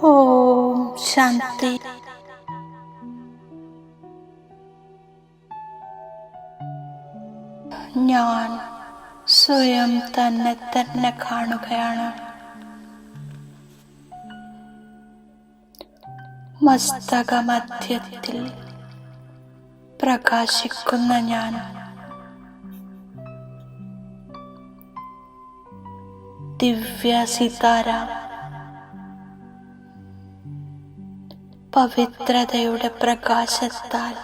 ഓം ശാന്തി. ഞാൻ സ്വയം തന്നെ കാണുകയാണ്. മസ്തകമധ്യത്തിൽ പ്രകാശിക്കുന്ന ഞാൻ ദിവ്യ സിതാര പവിത്രതയുടെ പ്രകാശത്താൽ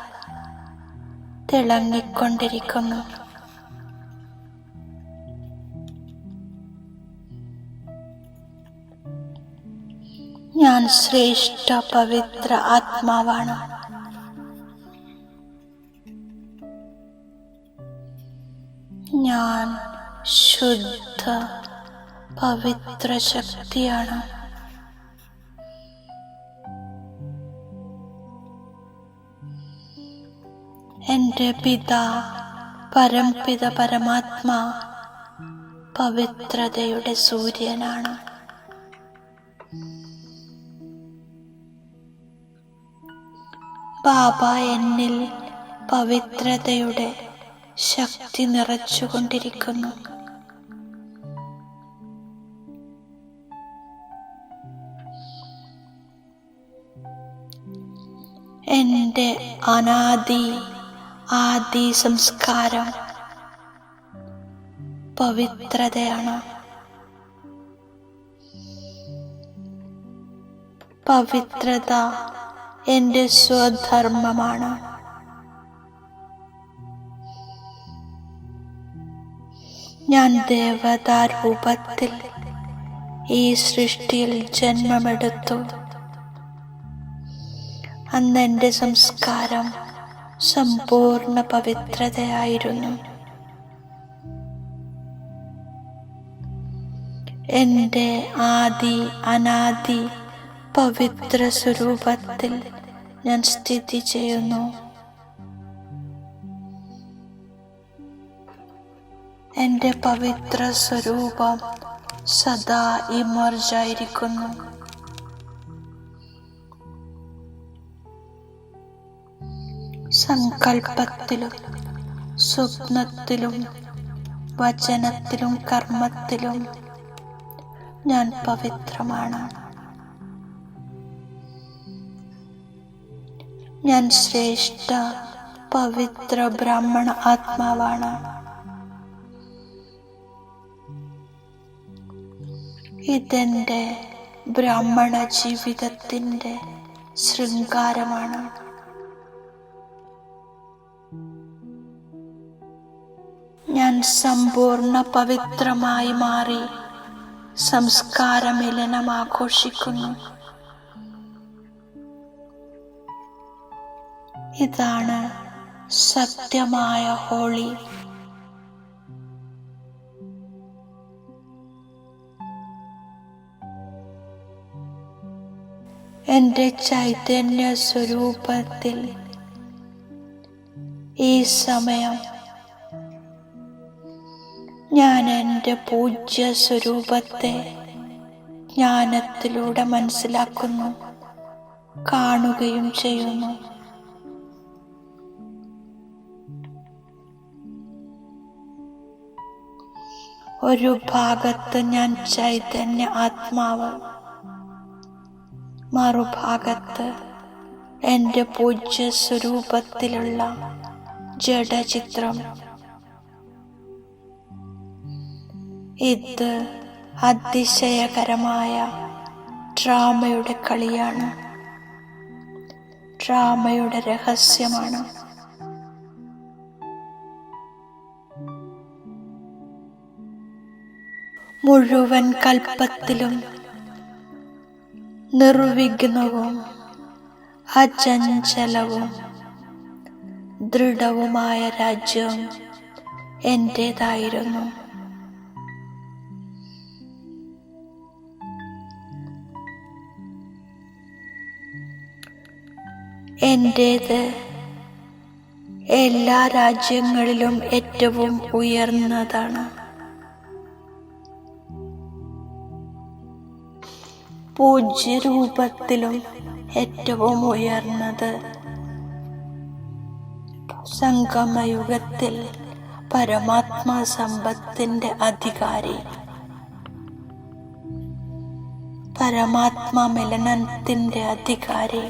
തിളങ്ങിക്കൊണ്ടിരിക്കുന്നു. ഞാൻ ശ്രേഷ്ഠ പവിത്ര ആത്മാവാണ്. ഞാൻ ശുദ്ധ പവിത്ര ശക്തിയാണ്. എൻ്റെ പിതാ പരംപിത പരമാത്മാ പവിത്രതയുടെ സൂര്യനാണ്. ബാബ എന്നിൽ പവിത്രതയുടെ ശക്തി നിറച്ചുകൊണ്ടിരിക്കുന്നു. എൻ്റെ ആദി സംസ്കാരം പവിത്രതയാണ്. പവിത്രത എൻ്റെ സ്വധർമ്മമാണ്. ഞാൻ ദേവതാരൂപത്തിൽ ഈ സൃഷ്ടിയിൽ ജന്മമെടുത്തു. അന്ന് എൻ്റെ സംസ്കാരം സമ്പൂർണ്ണ പവിത്രതയായിരുന്നു. എൻ്റെ അനാദി പവിത്ര സ്വരൂപത്തിൽ ഞാൻ സ്ഥിതി ചെയ്യുന്നു. എൻ്റെ പവിത്ര സ്വരൂപം സദാ ഇമർജായിരിക്കുന്നു. സങ്കൽപ്പത്തിലും സ്വപ്നത്തിലും വചനത്തിലും കർമ്മത്തിലും ഞാൻ പവിത്രമാണ്. ഞാൻ ശ്രേഷ്ഠ പവിത്ര ബ്രാഹ്മണ ആത്മാവാണ്. ഇതെന്റെ ബ്രാഹ്മണ ജീവിതത്തിൻ്റെ ശൃംഗാരമാണ്. ഞാൻ സമ്പൂർണ്ണ പവിത്രമായി മാറി സംസ്കാരമിലനം ആഘോഷിക്കുന്നു. ഇതാണ് സത്യമായ ഹോളി. എൻ്റെ ചൈതന്യ സ്വരൂപത്തിൽ ഈ സമയം ഞാൻ എൻ്റെ പൂജ്യ സ്വരൂപത്തെ ജ്ഞാനത്തിലൂടെ മനസ്സിലാക്കുന്നു, കാണുകയും ചെയ്യുന്നു. ഒരു ഭാഗത്ത് ഞാൻ ചൈതന്യ ആത്മാവ്, മറുഭാഗത്ത് എൻ്റെ പൂജ്യ സ്വരൂപത്തിലുള്ള ജഡചിത്രം. ഇത് അതിശയകരമായ ഡ്രാമയുടെ കളിയാണ്, ഡ്രാമയുടെ രഹസ്യമാണ്. മുഴുവൻ കൽപ്പത്തിലും നിർവിഘ്നവും അചഞ്ചലവും ദൃഢവുമായ രാജ്യം എൻ്റേതായിരുന്നു. എൻ്റേത് എല്ലാ രാജ്യങ്ങളിലും ഏറ്റവും ഉയർന്നതാണ്. പൂജ്യരൂപത്തിലും ഏറ്റവും ഉയർന്നത്. സംഗമയുഗത്തിൽ പരമാത്മാ സമ്പത്തിന്റെ അധികാരി, പരമാത്മാ മിലനത്തിന്റെ അധികാരി,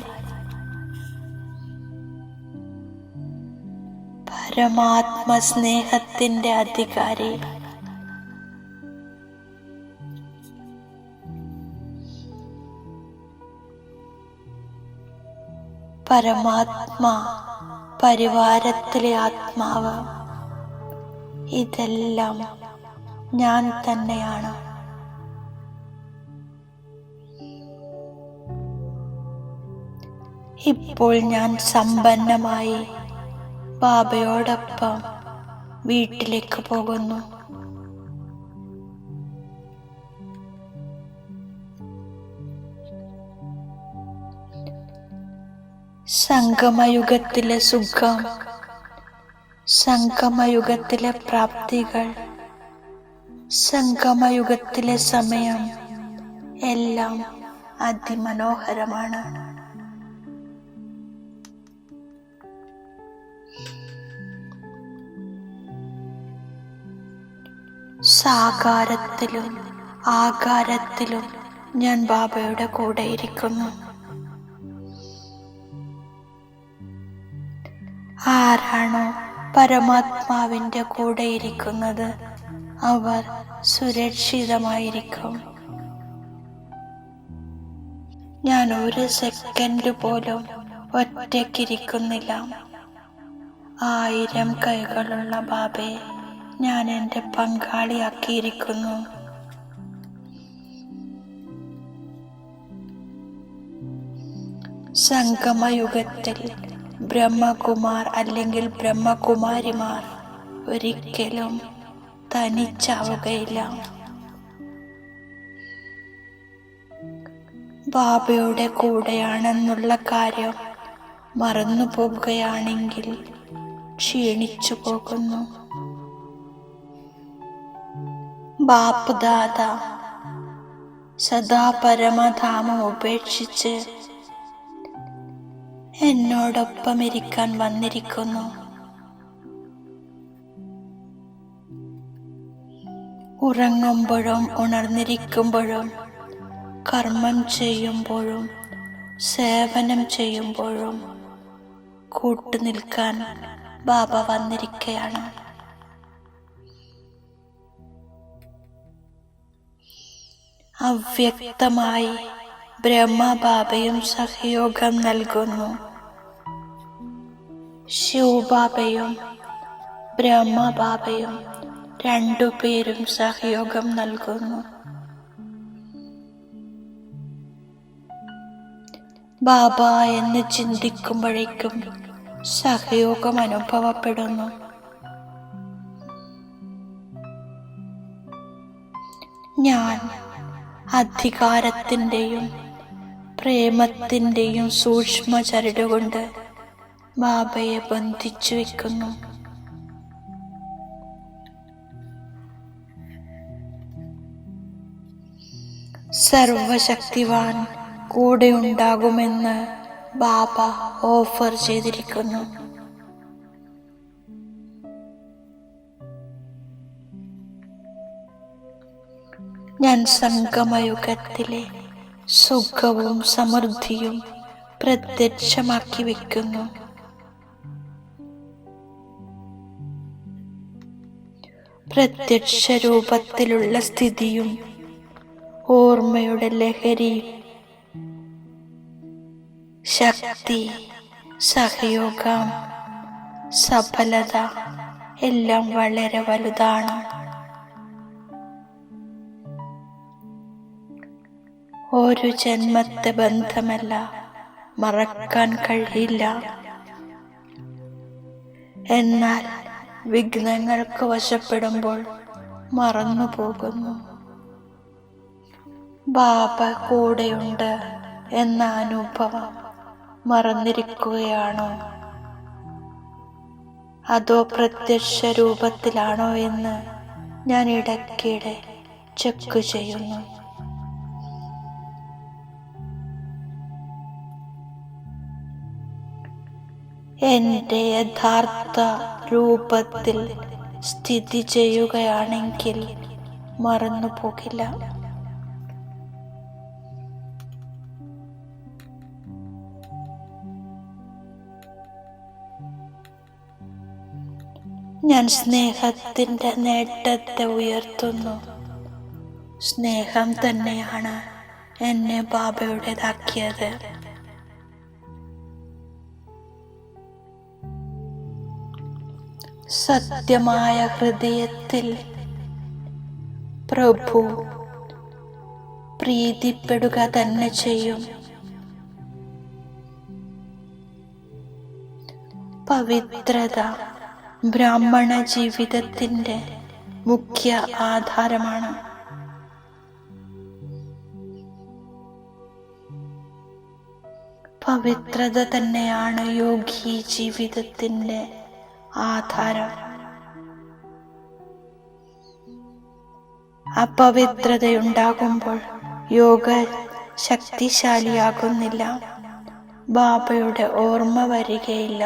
പരമാത്മ സ്നേഹത്തിന്റെ അധികാരി, പരമാത്മാ പരിവാരത്തിലെ ആത്മാവ്, ഇതെല്ലാം ഞാൻ തന്നെയാണ്. ഇപ്പോൾ ഞാൻ സമ്പന്നമായി ബാബയോടൊപ്പം വീട്ടിലേക്ക് പോകുന്നു. സംഗമയുഗത്തിലെ സുഖം, സംഗമയുഗത്തിലെ പ്രാപ്തികൾ, സംഗമയുഗത്തിലെ സമയം എല്ലാം അതിമനോഹരമാണ്. സാകാരത്തിലും ആകാരത്തിലും ഞാൻ ബാബയുടെ കൂടെ ഇരിക്കുന്നു. ആരാണോ പരമാത്മാവിന്റെ കൂടെ ഇരിക്കുന്നത് അവർ സുരക്ഷിതമായിരിക്കും. ഞാൻ ഒരു സെക്കൻഡ് പോലും ഒറ്റയ്ക്കിരിക്കുന്നില്ല. 1000 കൈകളുള്ള ബാബയെ ഞാൻ എൻ്റെ പങ്കാളിയാക്കിയിരിക്കുന്നു. സംഗമയുഗത്തിൽ ബ്രഹ്മകുമാർ അല്ലെങ്കിൽ ബ്രഹ്മകുമാരിമാർ ഒരിക്കലും തനിച്ചാവുകയില്ല. ബാബയുടെ കൂടെയാണെന്നുള്ള കാര്യം മറന്നു പോകുകയാണെങ്കിൽ ക്ഷീണിച്ചു പോകുന്നു. ബാപ്പ് ദാദ സദാ പരമധാമം ഉപേക്ഷിച്ച് എന്നോടൊപ്പം ഇരിക്കാൻ വന്നിരിക്കുന്നു. ഉറങ്ങുമ്പോഴും ഉണർന്നിരിക്കുമ്പോഴും കർമ്മം ചെയ്യുമ്പോഴും സേവനം ചെയ്യുമ്പോഴും കൂട്ടുനിൽക്കാൻ ബാബ വന്നിരിക്കുകയാണ്. അവ്യക്തമായി ബ്രഹ്മബാബയും സഹയോഗം നൽകുന്നു. ശിവബാബയും ബ്രഹ്മബാബയും രണ്ടുപേരും സഹയോഗം നൽകുന്നു. ബാബ എന്ന് ചിന്തിക്കുമ്പോഴേക്കും സഹയോഗം അനുഭവപ്പെടുന്നു. ഞാൻ അധികാരത്തിൻ്റെയും പ്രേമത്തിൻ്റെയും സൂക്ഷ്മ ചരടുകൊണ്ട് ബാബയെ ബന്ധിച്ചു വയ്ക്കുന്നു. സർവശക്തിവാൻ കൂടെ ഉണ്ടാകുമെന്ന് ബാബ ഓഫർ ചെയ്തിരിക്കുന്നു. ഞാൻ സംഗമയുഗത്തിലെ സുഖവും സമൃദ്ധിയും പ്രത്യക്ഷമാക്കി വയ്ക്കുന്നു. പ്രത്യക്ഷ രൂപത്തിലുള്ള സ്ഥിതിയും ഓർമ്മയുടെ ലഹരി, ശക്തി, സഹയോഗം, സഫലത എല്ലാം വളരെ വലുതാണ്. ഒരു ജന്മത്തെ ബന്ധമല്ല, മറക്കാൻ കഴിയില്ല. എന്നാൽ വിഘ്നങ്ങൾക്ക് വശപ്പെടുമ്പോൾ മറന്നു പോകുന്നു. ബാബ കൂടെയുണ്ട് എന്ന അനുഭവം മറന്നിരിക്കുകയാണോ? അതോ പ്രത്യക്ഷ രൂപത്തിലാണോ എന്ന് ഞാൻ ഇടയ്ക്കിടെ ചെക്ക് ചെയ്യുന്നു. എൻ്റെ യഥാർത്ഥ രൂപത്തിൽ സ്ഥിതി ചെയ്യുകയാണെങ്കിൽ മറന്നു പോകില്ല. ഞാൻ സ്നേഹത്തിൻ്റെ നേട്ടത്തെ ഉയർത്തുന്നു. സ്നേഹം തന്നെയാണ് എന്നെ ബാബയുടേതാക്കിയത്. സത്യമായ ഹൃദയത്തിൽ പ്രഭു പ്രീതിപ്പെടുക തന്നെ ചെയ്യും. പവിത്രത ബ്രാഹ്മണ ജീവിതത്തിൻ്റെ മുഖ്യ ആധാരമാണ്. പവിത്രത തന്നെയാണ് യോഗി ജീവിതത്തിൻ്റെ ആധാരം. അപവിത്രതയുണ്ടാകുമ്പോൾ യോഗ ശക്തിശാലിയാകുന്നില്ല, ബാബയുടെ ഓർമ്മ വരികയില്ല.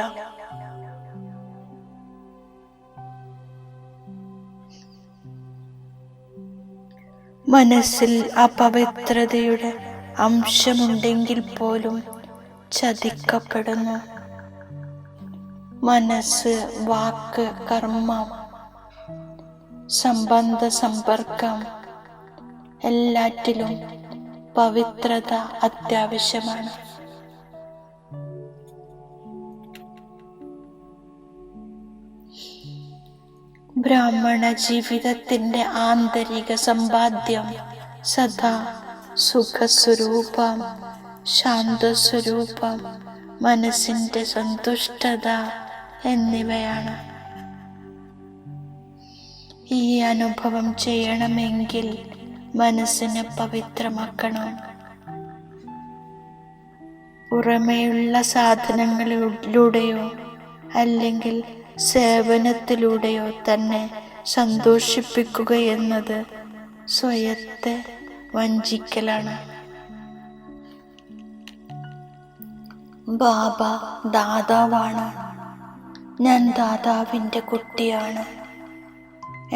മനസ്സിൽ അപവിത്രതയുടെ അംശമുണ്ടെങ്കിൽ പോലും ചതിക്കപ്പെടുന്നു. മനസ്സ്, വാക്ക്, കർമ്മം, സംബന്ധ സമ്പർക്കം എല്ലാറ്റിലും പവിത്രത അത്യാവശ്യമാണ്. ബ്രാഹ്മണ ജീവിതത്തിൻ്റെ ആന്തരിക സമ്പാദ്യം സദാ സുഖസ്വരൂപം, ശാന്തസ്വരൂപം, മനസ്സിൻ്റെ സന്തുഷ്ടത എന്നിവയാണ്. ഈ അനുഭവം ചെയ്യണമെങ്കിൽ മനസ്സിനെ പവിത്രമാക്കണം. പുറമേയുള്ള സാധനങ്ങളിലൂടെയോ അല്ലെങ്കിൽ സേവനത്തിലൂടെയോ തന്നെ സന്തോഷിപ്പിക്കുക എന്നത് സ്വയത്തെ വഞ്ചിക്കലാണ്. ബാബ ദാതാവാണ്. ഞാൻ ദാതാവിൻ്റെ കുട്ടിയാണ്.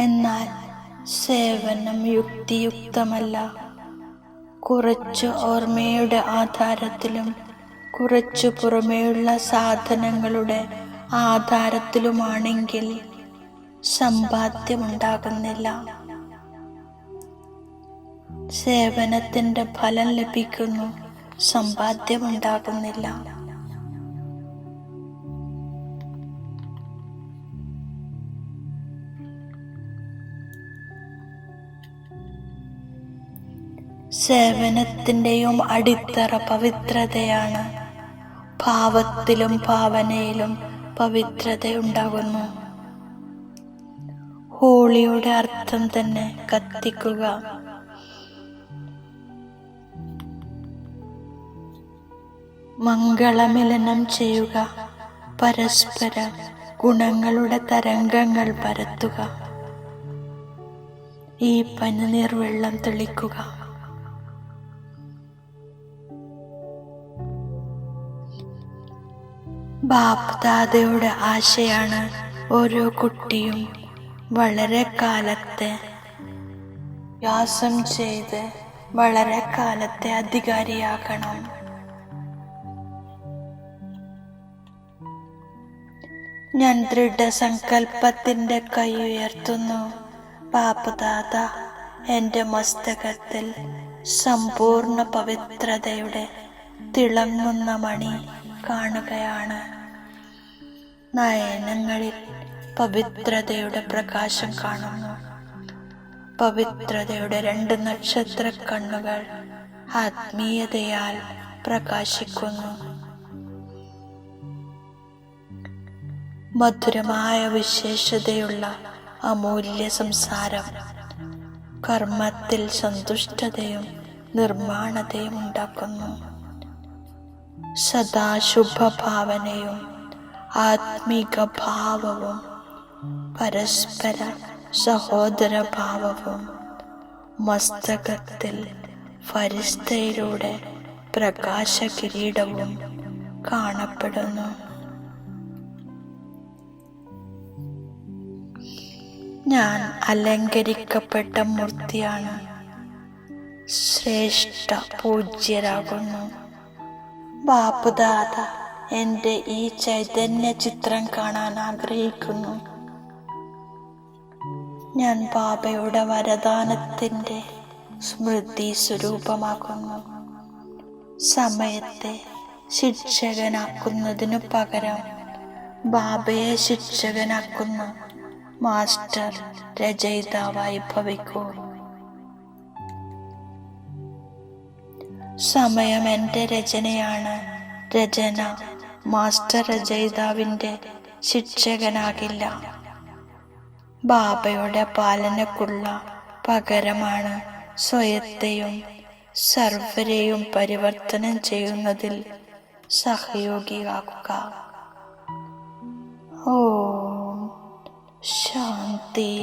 എന്നാൽ സേവനം യുക്തിയുക്തമല്ല. കുറച്ചു ഓർമ്മയുടെ ആധാരത്തിലും കുറച്ചു പുറമേയുള്ള സാധനങ്ങളുടെ ആധാരത്തിലുമാണെങ്കിൽ സമ്പാദ്യമുണ്ടാകുന്നില്ല. സേവനത്തിൻ്റെ ഫലം ലഭിക്കുന്നു, സമ്പാദ്യമുണ്ടാകുന്നില്ല. സേവനത്തിൻ്റെയും അടിത്തറ പവിത്രതയാണ്. ഭാവത്തിലും ഭാവനയിലും പവിത്രതയുണ്ടാകുന്നു. ഹോളിയുടെ അർത്ഥം തന്നെ കത്തിക്കുക. മംഗളമിലനം ചെയ്യുക, പരസ്പര ഗുണങ്ങളുടെ തരംഗങ്ങൾ പരത്തുക. ഈ പനിനീർ വെള്ളം തെളിക്കുക. ബാപ്ദാദയുടെ ആശയാണ് ഓരോ കുട്ടിയും വളരെ കാലത്തെ വ്യാസം ചെയ്ത് വളരെ കാലത്തെ അധികാരിയാകണം. ഞാൻ ദൃഢസങ്കൽപ്പത്തിൻ്റെ കൈ ഉയർത്തുന്നു. ബാപ്ദാദ എൻ്റെ മസ്തകത്തിൽ സമ്പൂർണ്ണ പവിത്രതയുടെ തിളങ്ങുന്ന മണി കാണുകയാണ്. നയനങ്ങളിൽ പവിത്രതയുടെ പ്രകാശം കാണുന്നു. പവിത്രതയുടെ 2 നക്ഷത്ര കണ്ണുകൾ ആത്മീയതയാൽ പ്രകാശിക്കുന്നു. മധുരമായ വിശേഷതയുള്ള അമൂല്യ സംസാരം കർമ്മത്തിൽ സന്തുഷ്ടതയും നിർമ്മാണതയും ഉണ്ടാക്കുന്നു. സദാ ശുഭഭാവനയും ആത്മീക ഭാവവും പരസ്പര സഹോദരഭാവവും മസ്തകത്തിൽ ഫരിസ്തയിലൂടെ പ്രകാശ കിരീടവും കാണപ്പെടുന്നു. ഞാൻ അലങ്കരിക്കപ്പെട്ട മൂർത്തിയാണ്. ശ്രേഷ്ഠ പൂജ്യരാകുന്നു. ബാപ്പുദാദ എൻ്റെ ഈ ചൈതന്യ ചിത്രം കാണാൻ ആഗ്രഹിക്കുന്നു. ഞാൻ ബാബയുടെ വരദാനത്തിൻ്റെ സ്മൃതി സ്വരൂപമാകുന്നു. സമയത്തെ ശിക്ഷകനാക്കുന്നതിനു പകരം ബാബയെ ശിക്ഷകനാക്കുന്ന മാസ്റ്റർ രചയിതാവായി ഭവിക്കൂ. സമയം എൻ്റെ രചനയാണ്. രചന മാസ്റ്റർ രചയിതാവിൻ്റെ ശിക്ഷകനാകില്ല. ബാബയുടെ പാലനക്കുള്ള പകരമാണ് സ്വയത്തെയും സർവരെയും പരിവർത്തനം ചെയ്യുന്നതിൽ സഹയോഗിയാകുക. ഓം ശാന്തി.